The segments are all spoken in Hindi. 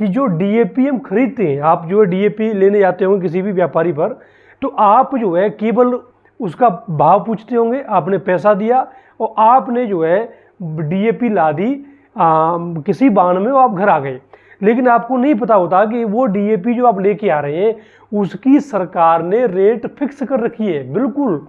कि जो डीएपी हम खरीदते हैं, आप जो है डीएपी लेने जाते होंगे किसी भी व्यापारी पर, तो आप जो है केवल उसका भाव पूछते होंगे, आपने पैसा दिया और आपने जो है डीएपी ला दी किसी बाण में, और आप घर आ गए। लेकिन आपको नहीं पता होता कि वो डीएपी जो आप लेके आ रहे हैं उसकी सरकार ने रेट फिक्स कर रखी है। बिल्कुल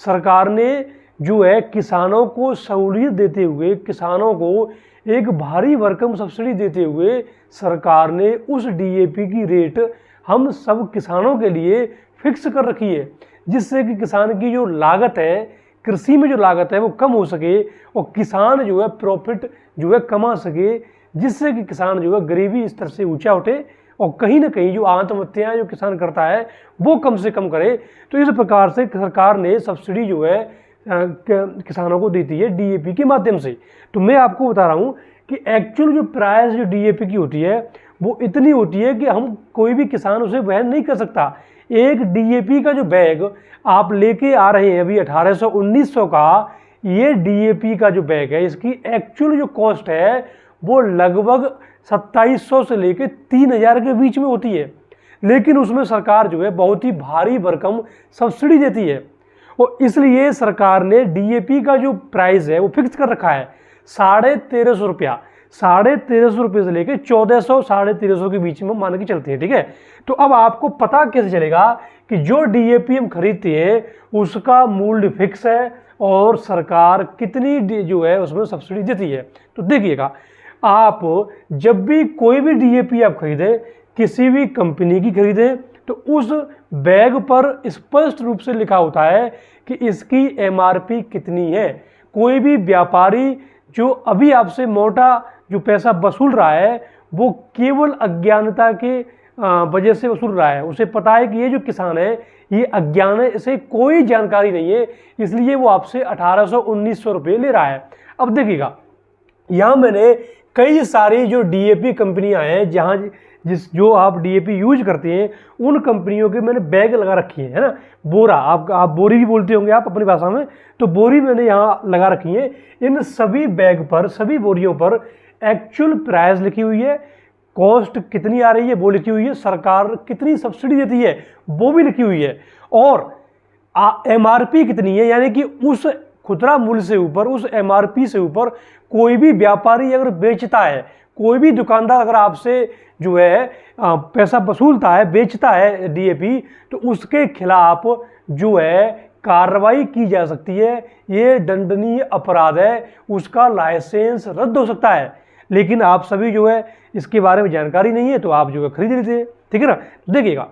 सरकार ने जो है किसानों को सहूलियत देते हुए, किसानों को एक भारी भरकम सब्सिडी देते हुए सरकार ने उस डीएपी की रेट हम सब किसानों के लिए फिक्स कर रखी है, जिससे कि किसान की जो लागत है, कृषि में जो लागत है वो कम हो सके और किसान जो है प्रॉफिट जो है कमा सके, जिससे कि किसान जो है गरीबी स्तर से ऊंचा उठे और कहीं ना कहीं जो आत्महत्याएं जो किसान करता है वो कम से कम करे। तो इस प्रकार से सरकार ने सब्सिडी जो है किसानों को देती है डीएपी के माध्यम से। तो मैं आपको बता रहा हूँ कि एक्चुअल जो प्राइस जो डीएपी की होती है वो इतनी होती है कि हम कोई भी किसान उसे वहन नहीं कर सकता। एक डीएपी का जो बैग आप लेके आ रहे हैं अभी 1800-1900 का, ये डीएपी का जो बैग है इसकी एक्चुअल जो कॉस्ट है वो लगभग 2700 से लेकर 3000 के बीच में होती है। लेकिन उसमें सरकार जो है बहुत ही भारी भरकम सब्सिडी देती है और इसलिए सरकार ने डीएपी का जो प्राइस है वो फिक्स कर रखा है 1350 रुपया। 1350 रुपये से लेकर 1400-1350 के बीच में मान के चलते हैं। ठीक है, तो अब आपको पता कैसे चलेगा कि जो डीएपी हम खरीदते हैं उसका मूल्य फिक्स है और सरकार कितनी जो है उसमें सब्सिडी देती है। तो देखिएगा, आप जब भी कोई भी डीएपी आप खरीदें, किसी भी कंपनी की खरीदें, तो उस बैग पर स्पष्ट रूप से लिखा होता है कि इसकी एमआरपी कितनी है। कोई भी व्यापारी जो अभी आपसे मोटा जो पैसा वसूल रहा है वो केवल अज्ञानता के वजह से वसूल रहा है। उसे पता है कि ये जो किसान है ये अज्ञान है, इसे कोई जानकारी नहीं है, इसलिए वो आपसे 1800-1900 रुपये ले रहा है। अब देखिएगा, यहाँ मैंने कई सारी जो डीएपी कंपनियां हैं जहाँ जो आप डीएपी यूज करते हैं उन कंपनियों के मैंने बैग लगा रखी है ना, बोरा, आप बोरी भी बोलते होंगे आप अपनी भाषा में, तो बोरी मैंने यहाँ लगा रखी है। इन सभी बैग पर, सभी बोरियों पर एक्चुअल प्राइस लिखी हुई है, कॉस्ट कितनी आ रही है वो लिखी हुई है, सरकार कितनी सब्सिडी देती है वो भी लिखी हुई है, और एमआरपी कितनी है, यानी कि उस खुदरा मूल्य से ऊपर, उस एमआरपी से ऊपर कोई भी व्यापारी अगर बेचता है, कोई भी दुकानदार अगर आपसे जो है पैसा वसूलता है, बेचता है डीएपी, तो उसके खिलाफ जो है कार्रवाई की जा सकती है। ये दंडनीय अपराध है, उसका लाइसेंस रद्द हो सकता है। लेकिन आप सभी जो है इसके बारे में जानकारी नहीं है तो आप जो है खरीद लेते हैं। ठीक है ना, देखिएगा,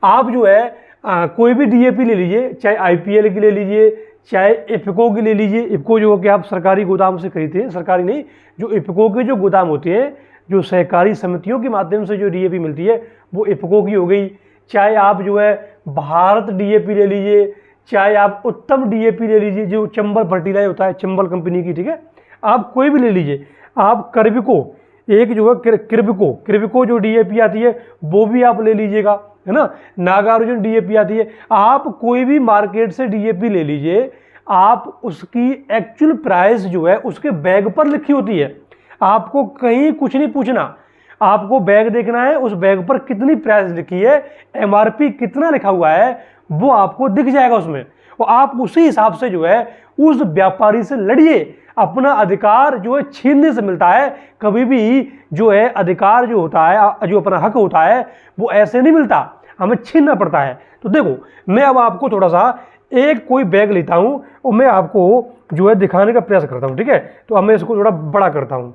आप जो है कोई भी डीएपी ले लीजिए, चाहे आईपीएल की ले लीजिए, चाहे इफको की ले लीजिए। इफको जो कि आप सरकारी गोदाम से खरीदते हैं, सरकारी नहीं, जो इफको के जो गोदाम होते हैं, जो सहकारी समितियों के माध्यम से जो डीएपी मिलती है वो इफको की हो गई। चाहे आप जो है भारत डीएपी ले लीजिए, चाहे आप उत्तम डीएपी ले लीजिए जो चंबल फर्टिलाइजर होता है, चंबल कंपनी की। ठीक है, आप कोई भी ले लीजिए। आप कर्बिको, एक जो है क्रिबिको जो डीएपी आती है वो भी आप ले लीजिएगा, है ना। नागार्जुन डीएपी आती है। आप कोई भी मार्केट से डीएपी ले लीजिए, आप उसकी एक्चुअल प्राइस जो है उसके बैग पर लिखी होती है। आपको कहीं कुछ नहीं पूछना, आपको बैग देखना है, उस बैग पर कितनी प्राइस लिखी है, एमआरपी कितना लिखा हुआ है वो आपको दिख जाएगा उसमें, और आप उसी हिसाब से जो है उस व्यापारी से लड़िए। अपना अधिकार जो है छीनने से मिलता है, कभी भी जो है अधिकार जो होता है, जो अपना हक होता है वो ऐसे नहीं मिलता, हमें छीनना पड़ता है। तो देखो, मैं अब आपको थोड़ा सा एक कोई बैग लेता हूँ और मैं आपको जो है दिखाने का प्रयास करता हूँ। ठीक है, तो अब मैं इसको थोड़ा बड़ा करता हूँ,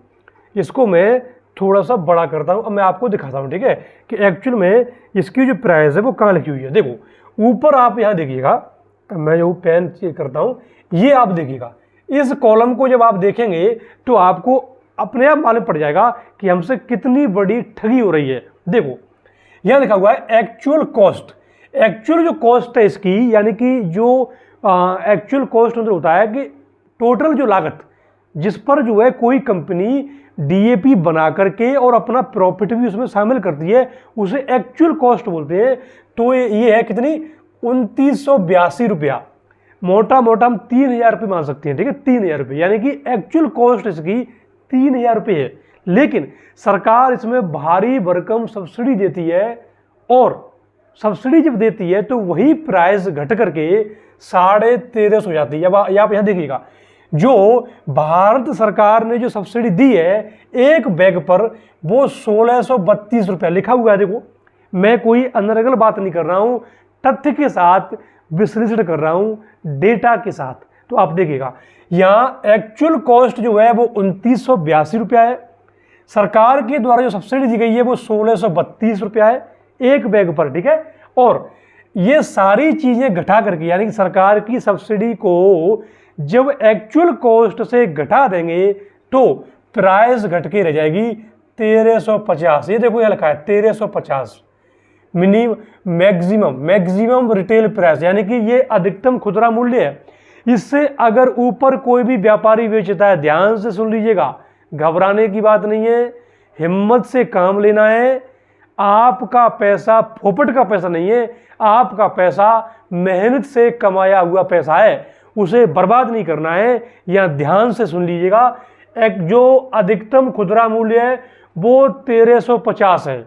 इसको मैं थोड़ा सा बड़ा करता हूँ, अब मैं आपको दिखाता हूँ। ठीक है, कि एक्चुअल में इसकी जो प्राइस है वो कहाँ लिखी हुई है। देखो ऊपर आप यहाँ देखिएगा, मैं जो पेन चेक करता हूँ, ये आप देखिएगा, इस कॉलम को जब आप देखेंगे तो आपको अपने आप मालूम पड़ जाएगा कि हमसे कितनी बड़ी ठगी हो रही है। देखो यहाँ लिखा हुआ है एक्चुअल कॉस्ट। एक्चुअल जो कॉस्ट है इसकी, यानी कि जो एक्चुअल कॉस्ट मतलब होता है कि टोटल जो लागत जिस पर जो है कोई कंपनी डीएपी बना करके और अपना प्रॉफिट भी उसमें शामिल करती है, उसे एक्चुअल कॉस्ट बोलते हैं। तो ये है कितनी, 2982 रुपया। मोटा मोटा हम 3000 रुपये मान सकते हैं। ठीक है, 3000 रुपये, यानी कि एक्चुअल कॉस्ट इसकी 3000 रुपये है। लेकिन सरकार इसमें भारी भरकम सब्सिडी देती है, और सब्सिडी जब देती है तो वही प्राइस घट करके 1350 हो जाती है। अब आप यहाँ देखिएगा, जो भारत सरकार ने जो सब्सिडी दी है एक बैग पर, वो 1632 रुपया लिखा हुआ है। देखो, मैं कोई अनर्गल बात नहीं कर रहा हूँ, तथ्य के साथ विश्लेषण कर रहा हूँ, डेटा के साथ। तो आप देखिएगा, यहाँ एक्चुअल कॉस्ट जो है वो 2982 रुपया है, सरकार के द्वारा जो सब्सिडी दी गई है वो 1632 रुपया है एक बैग पर, ठीक है। और ये सारी चीजें घटा करके, यानी कि सरकार की सब्सिडी को जब एक्चुअल कॉस्ट से घटा देंगे तो प्राइस घट के रह जाएगी 1350। ये देखो, यह लिखा है 1350 मैक्सिमम रिटेल प्राइस, यानी कि ये अधिकतम खुदरा मूल्य है। इससे अगर ऊपर कोई भी व्यापारी बेचता है, ध्यान से सुन लीजिएगा, घबराने की बात नहीं है, हिम्मत से काम लेना है। आपका पैसा फोपट का पैसा नहीं है, आपका पैसा मेहनत से कमाया हुआ पैसा है, उसे बर्बाद नहीं करना है। या ध्यान से सुन लीजिएगा, एक जो अधिकतम खुदरा मूल्य है वो 1350 है।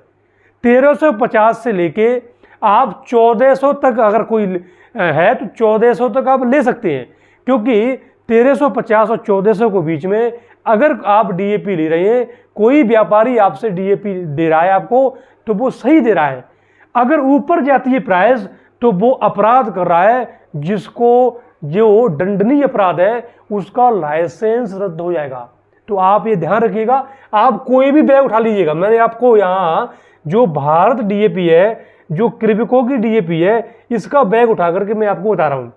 1350 से लेके आप 1400 तक अगर कोई है तो 1400 तक आप ले सकते हैं, क्योंकि 1350 और 1400 के बीच में अगर आप डीएपी ले रहे हैं, कोई व्यापारी आपसे डीएपी दे रहा है आपको, तो वो सही दे रहा है। अगर ऊपर जाती है प्राइस तो वो अपराध कर रहा है, जिसको जो दंडनीय अपराध है उसका लाइसेंस रद्द हो जाएगा। तो आप ये ध्यान रखिएगा, आप कोई भी बैग उठा लीजिएगा। मैंने आपको यहाँ जो भारत डीएपी है, जो क्रिबिको की डीएपी है, इसका बैग उठा करके मैं आपको बता रहा हूँ।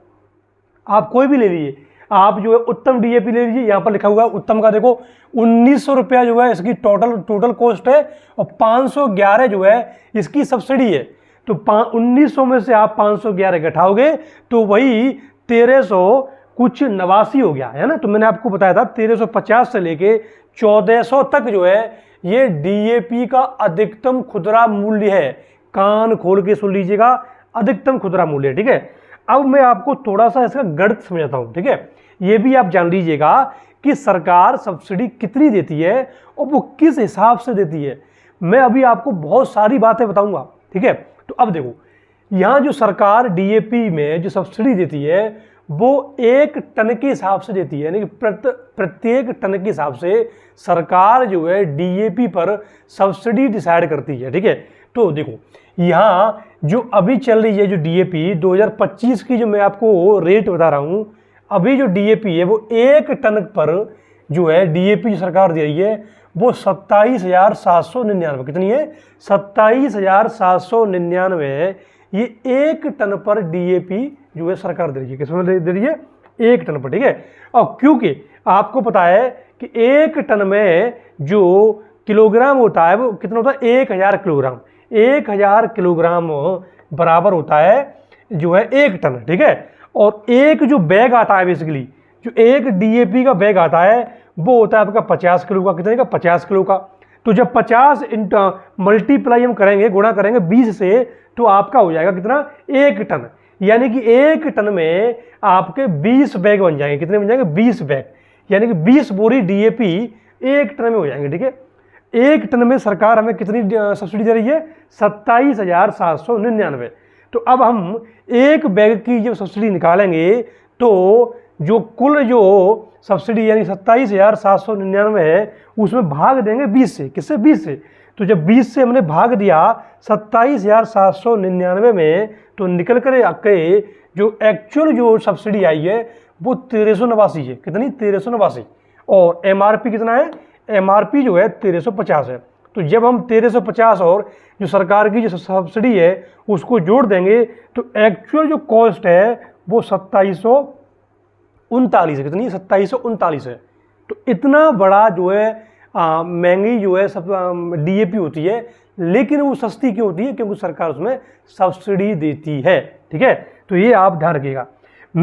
आप कोई भी ले लीजिए, आप जो है उत्तम डीएपी ले लीजिए, यहाँ पर लिखा हुआ है उत्तम का, देखो 1900 रुपया जो है इसकी टोटल कॉस्ट है, और 511 जो है इसकी सब्सिडी है। तो 1900 में से आप 511 घटाओगे तो वही 1300 कुछ 89 हो गया है ना। तो मैंने आपको बताया था 1350 से लेके 1400 तक जो है ये डीएपी का अधिकतम खुदरा मूल्य है। कान खोल के सुन लीजिएगा, अधिकतम खुदरा मूल्य, ठीक है। अब मैं आपको थोड़ा सा इसका गणित समझाता हूं, ठीक है। ये भी आप जान लीजिएगा कि सरकार सब्सिडी कितनी देती है और वो किस हिसाब से देती है। मैं अभी आपको बहुत सारी बातें बताऊंगा, ठीक है। तो अब देखो, यहाँ जो सरकार डीएपी में जो सब्सिडी देती है वो 1 टन के हिसाब से देती है, यानी कि प्रत्येक टन के हिसाब से सरकार जो है डीएपी पर सब्सिडी डिसाइड करती है, ठीक है। तो देखो, यहाँ जो अभी चल रही है जो डीएपी 2025 की जो मैं आपको रेट बता रहा हूँ, अभी जो डीएपी है वो 1 टन पर जो है डीएपी सरकार दे रही है वो 27,799, कितनी है 27,799 है। ये 1 टन पर डीएपी जो है सरकार दे रही है, किसमें दे रही है 1 टन पर, ठीक है। और क्योंकि आपको पता है कि 1 टन में जो किलोग्राम होता है वो कितना होता है 1000 किलोग्राम, 1000 किलोग्राम बराबर होता है जो है 1 टन, ठीक है। और एक जो बैग आता है, बेसिकली जो एक डीएपी का बैग आता है वो होता है आपका 50 किलो का, कितने का 50 किलो का। तो जब 50 मल्टीप्लाई हम करेंगे, गुणा करेंगे 20 से, तो आपका हो जाएगा कितना 1 टन। यानी कि 1 टन में आपके 20 बैग बन जाएंगे, कितने बन जाएंगे 20 बैग, यानी कि 20 बोरी डीएपी 1 टन में हो जाएंगे, ठीक है। 1 टन में सरकार हमें कितनी सब्सिडी दे रही है 27,799। तो अब हम एक बैग की जब सब्सिडी निकालेंगे तो जो कुल जो सब्सिडी यानी 27,799 है उसमें भाग देंगे 20 से, किससे 20 से। तो जब 20 से हमने भाग दिया 27,799 में, तो निकल कर आके जो एक्चुअल जो सब्सिडी आई है वो 1389 है, कितनी 1389। और एमआरपी कितना है, एमआरपी जो है 1350 है। तो जब हम 1350 और जो सरकार की जो सब्सिडी है उसको जोड़ देंगे तो एक्चुअल जो कॉस्ट है वो 2739 है, कितनी 2739 है। तो इतना बड़ा जो है महंगी जो है सब डीएपी होती है, लेकिन वो सस्ती क्यों होती है, क्योंकि सरकार उसमें सब्सिडी देती है, ठीक है। तो ये आप ध्यान रखिएगा।